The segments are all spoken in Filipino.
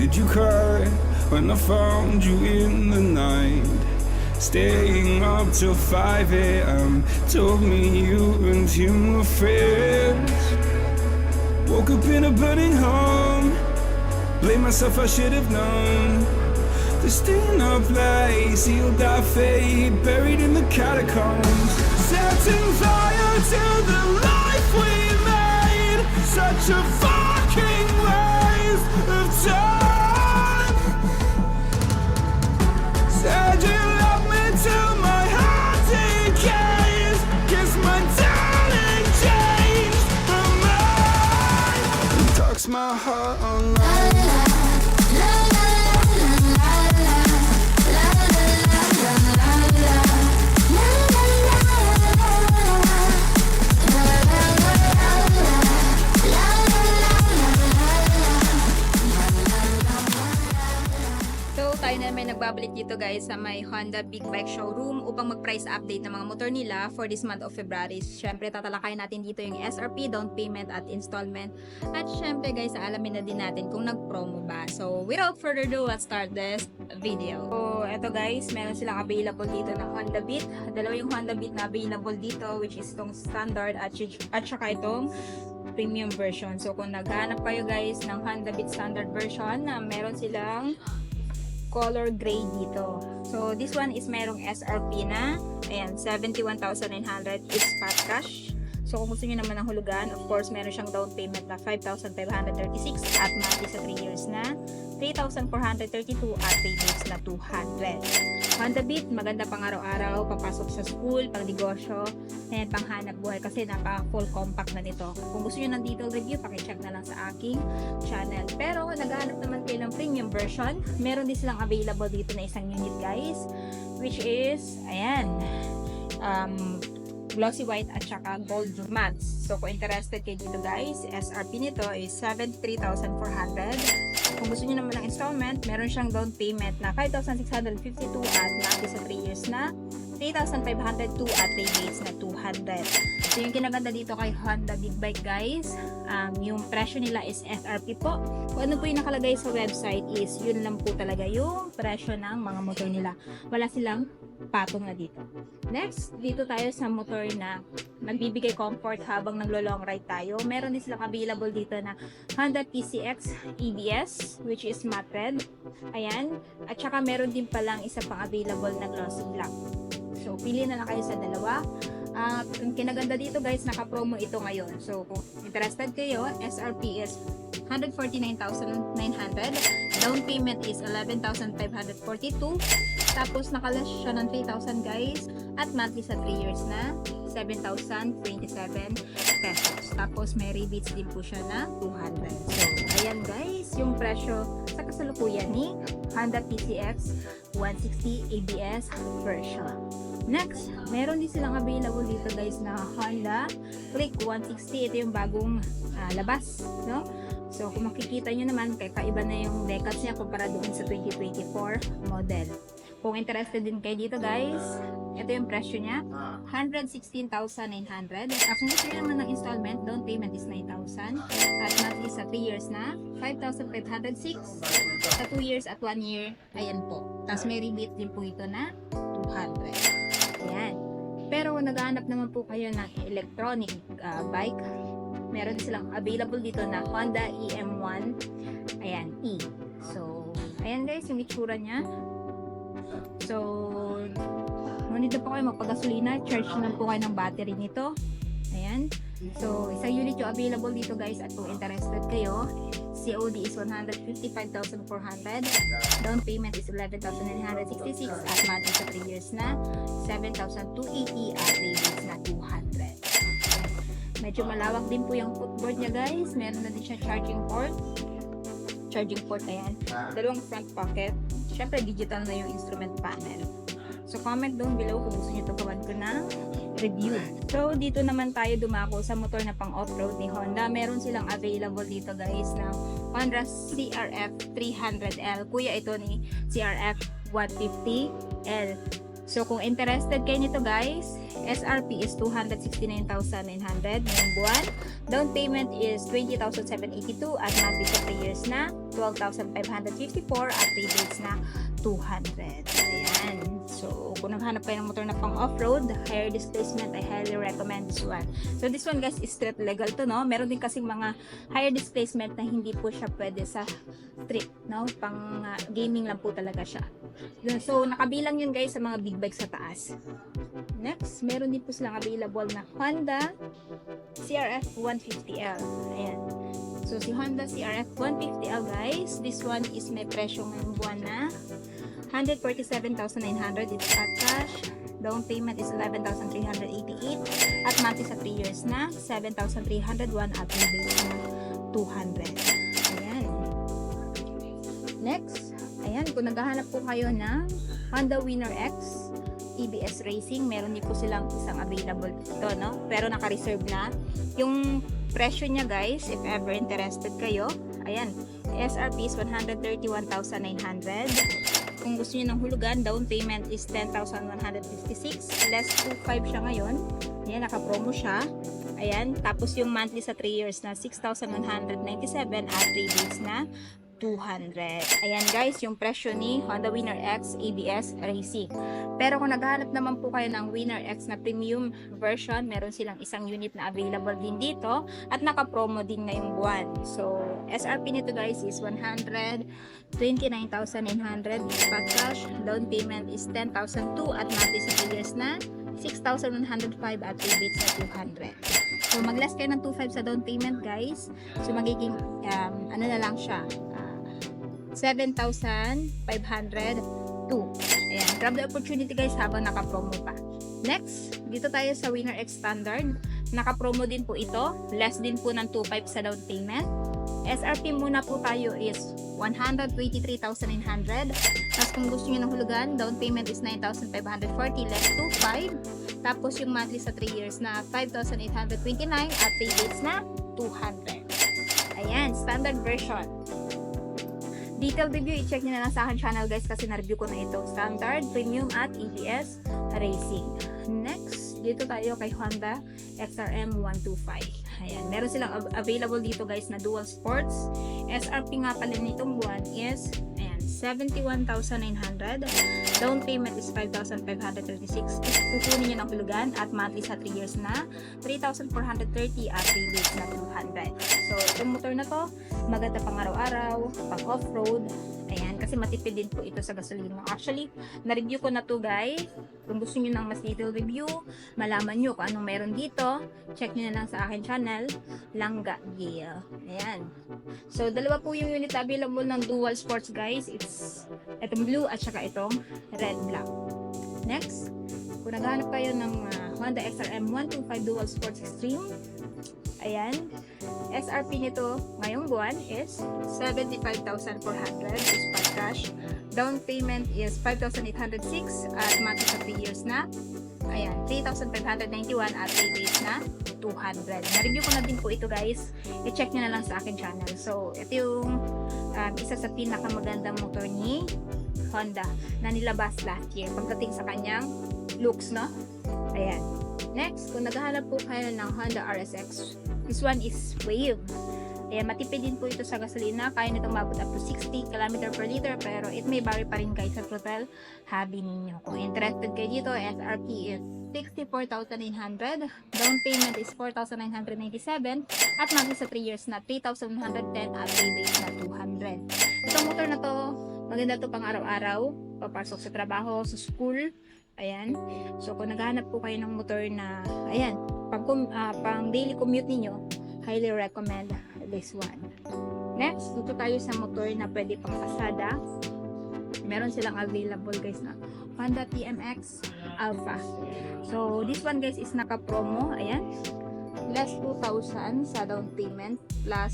Did you cry when I found you in the night? Staying up till 5 a.m. Told me you and him were friends. Woke up in a burning home. Blame myself, I should have known. The staying up late, sealed our fate, buried in the catacombs. Setting fire to the life we made. Such a fucking waste of time. Said you love me till my heart decays. Guess my darling changed her mind. Talks my heart online. Tayo na may nagbabalik dito guys sa may Honda Big Bike Showroom upang mag-price update ng mga motor nila for this month of February. Syempre tatalakayin natin dito yung SRP, down payment at installment. At syempre guys, alamin na din natin kung nag-promo ba. So without further ado, let's start this video. So eto guys, meron silang available dito na Honda Beat. Dalawa yung Honda Beat na available dito, which is itong standard at saka itong premium version. So kung naghanap kayo guys ng Honda Beat standard version, na meron silang color gray dito. So this one is merong SRP na, ayan, 71,900 is spot cash. So kung gusto niyo naman ng hulugan, of course meron siyang down payment na 5,536 at monthly sa 3 years na 3,432 at payments na 200. Honda Beat, maganda pang araw-araw, papasok sa school, pang negosyo, and pang hanap buhay kasi napaka-full compact na nito. Kung gusto niyo ng detailed review, pakicheck na lang sa aking channel. Pero naghahanap naman kayo ng premium version, meron din silang available dito na isang unit guys, which is, ayan, glossy white at saka gold mats. So kung interested kayo dito guys, SRP nito is 73,400. Kung gusto niyo naman ng installment, meron siyang down payment na 5,652 at monthly sa 3 years na 3,502 at payments na 200. So yung kinaganda dito kay Honda Big Bike guys, yung presyo nila is SRP po. Kung ano po yung nakalagay sa website is yun lang po talaga yung presyo ng mga motor nila. Wala silang patong na dito. Next, dito tayo sa motor na magbibigay comfort habang naglo-long ride tayo. Meron din silang available dito na Honda TCX EBS, which is matte red. Ayan. At saka meron din palang isa pang available na glossy black. So, pili na lang kayo sa dalawa. Ang kinaganda dito guys, naka-promo ito ngayon. So, kung interested kayo, SRP is 149,900. Down payment is 11,542. Tapos, nakalas siya ng 3,000 guys. At monthly sa 3 years na 7,027 pesos. Tapos, may rebates din po siya na 200. So, ayan guys, yung presyo sa kasalukuyan ni Honda TCX 160 ABS version. Next, meron din silang available dito guys na Honda Click 160. Ito yung bagong labas, no? So, kung makikita nyo naman, kakaiba na yung decals niya kumpara doon sa 2024 model. Kung interested din kayo dito guys, ito yung presyo niya, 116,900. Kung gusto nyo naman ng installment, down payment is 9,000. At monthly sa 3 years na, 5,506. Sa 2 years at 1 year, ayan po. Tapos may rebate din po ito na 200. Ayan. Pero kung naghahanap naman po kayo ng electronic bike, meron silang available dito na Honda EM1, ayan, E. So, ayan guys, yung itsura niya. So, ngunit na po kayo magpagasolina, charge na po kayo ng battery nito. Ayan. So, isang unit yung available dito guys at kung interested kayo, COD is 155,400. Down payment is 11,966 at monthly sa 3 years na 7,280 at payments na 200. Medyo malawak din po yung footboard niya guys. Meron na din siya charging port. Ayan. Dalawang front pocket. Syempre digital na yung instrument panel. So comment down below kung gusto niyo ito gawan ko ng review. So dito naman tayo dumako sa motor na pang off-road ni Honda. Meron silang available dito guys na Honda CRF 300L. Kuya ito ni CRF 150L. So kung interested kayo nito guys, SRP is 269,900 ngayong buwan. Down payment is 20,782 at monthly sa 3 years na 12,554 at rebates na 200. Ayan. So, kung naghanap kayo ng motor na pang off-road, higher displacement, I highly recommend this one. So, this one guys is street legal to, no? Meron din kasing mga higher displacement na hindi po siya pwede sa street, no? Pang gaming lang po talaga siya. So, nakabilang yun guys sa mga big bike sa taas. Next, meron din po silang available na Honda CRF 150L. Ayan. So, si Honda CRF 150L guys, this one is may presyo ngayong buwan na 147,900. It's at cash. Down payment is 11,388 at monthly sa 3 years na 7,301 at rebate na 200. Ayan. Next, ayan, kung naghahanap po kayo ng Honda Winner X EBS Racing, meron din po silang isang available dito, no? Pero naka-reserve na. Yung presyo niya guys, if ever interested kayo, ayan, SRP is 131,900. Kung gusto niyo ng hulugan, down payment is 10,156, less 2,500 siya ngayon. Ayan, naka-promo siya. Ayan, tapos yung monthly sa 3 years na 6,197 at rebates na 200. Ayan guys, yung presyo ni Honda Winner X ABS Racing. Pero kung naghahanap naman po kayo ng Winner X na premium version, meron silang isang unit na available din dito at naka-promo din ngayong buwan. So, SRP nito guys is 129,900 pag cash. Down payment is 10,002 at monthly sa 3 years na 6,105 at rebates na 200. So, mag-less kayo ng 2,500 sa down payment guys. So, magiging ano na lang siya, 7,502. Ayan, grab the opportunity guys habang naka-promo pa. Next, dito tayo sa Winner X Standard. Naka-promo din po ito. Less din po ng 2,500 sa down payment. SRP muna po tayo is 123,900. Tapos kung gusto nyo ng hulugan, down payment is 9,540 less 2,500. Tapos yung monthly sa 3 years na 5,829 at rebates na 200. Ayan, standard version. Detailed review, i-check nyo na lang sa akin channel guys kasi na-review ko na ito. Standard, Premium at EBS Racing. Next, dito tayo kay Honda XRM 125. Ayan, meron silang available dito guys na dual sports. SRP nga pala nitong buwan is, ayan, 71,900. Down payment is 5,536. Kukunin nyo ng hulugan at monthly sa 3 years na 3,430 at rebates na 200. So, itong motor na to, maganda pang araw-araw, pang off-road. Ayan, kasi matipid din po ito sa gasolina. Actually, na-review ko na to guys. Kung gusto nyo ng mas detailed review, malaman nyo kung anong meron dito, check nyo na lang sa akin channel, Langga Gale. Ayan. So, dalawa po yung unit available ng dual sports guys. It's itong blue at saka itong red black. Next, kung naghahanap kayo ng Honda XRM 125 Dual Sports Extreme, ayan, SRP nito ngayong buwan is 75,400 is pag cash. Down payment is 5,806 at monthly sa 3 years na, ayan, 3,591 at rebates na 200. Na-review ko na din po ito guys. I-check nyo na lang sa akin channel. So, ito yung isa sa pinakamagandang motor ni Honda na nilabas last year pagdating sa kanyang looks, no? Ayan. Next, kung naghahanap po kayo ng Honda RSX, this one is Wave. Ayan, matipid din po ito sa gasolina. Kaya nitong mabot up to 60 km per liter, pero it may vary pa rin guys sa total hobby ninyo. Kung interested kayo dito, SRP is 64,900. Down payment is 4,997 at monthly sa 3 years na 3,110 at rebate na 200. Itong motor na to, maganda to pang araw-araw, papasok sa trabaho, sa school. Ayan. So, kung naghahanap po kayo ng motor na, ayan, pang daily commute ninyo, highly recommend this one. Next, dito tayo sa motor na pwede pang pasada. Meron silang available guys na Honda TMX Alpha. So, this one guys is naka-promo. Ayan. Less 2,000 sa down payment plus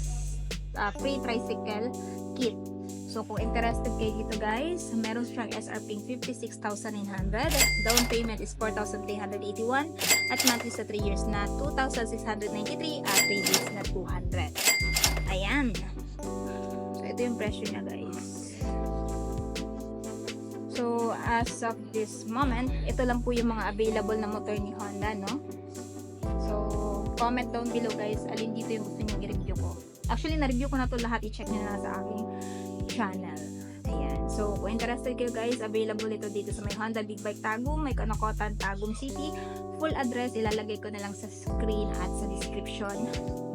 free tricycle kit. So, kung interested kayo dito guys, meron siyang SRP 56,900. Down payment is 4,381 at monthly sa 3 years na 2,693 at rebates na 200. Ayan. So, ito yung presyo niya guys. So, as of this moment, ito lang po yung mga available na motor ni Honda, no? So, comment down below guys, alin dito yung gusto nyo i-review ko. Actually, na-review ko na to lahat. I-check nyo na sa aking channel. Ayan. So, kung interested kayo guys, available ito dito sa may Honda Big Bike Tagum, may Kanokotan, Tagum City. Full address, ilalagay ko na lang sa screen at sa description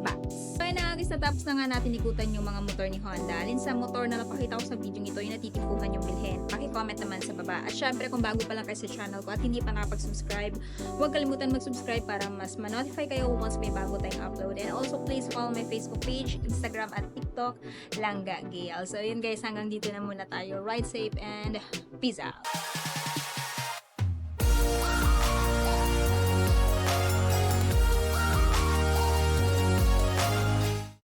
box. So, ayun na guys, natapos na nga natin ikutan yung mga motor ni Honda. Alin sa motor na napakita ko sa video nito, yung natitipuhan yung bilhin. Paki-comment naman sa baba. At syempre, kung bago pa lang kayo sa channel ko at hindi pa nakapag-subscribe, huwag kalimutan mag-subscribe para mas ma-notify kayo once may bago tayong upload. And also, please follow my Facebook page, Instagram at TikTok, Langga Gail. So, yun guys, hanggang dito na muna tayo. Ride safe and peace out!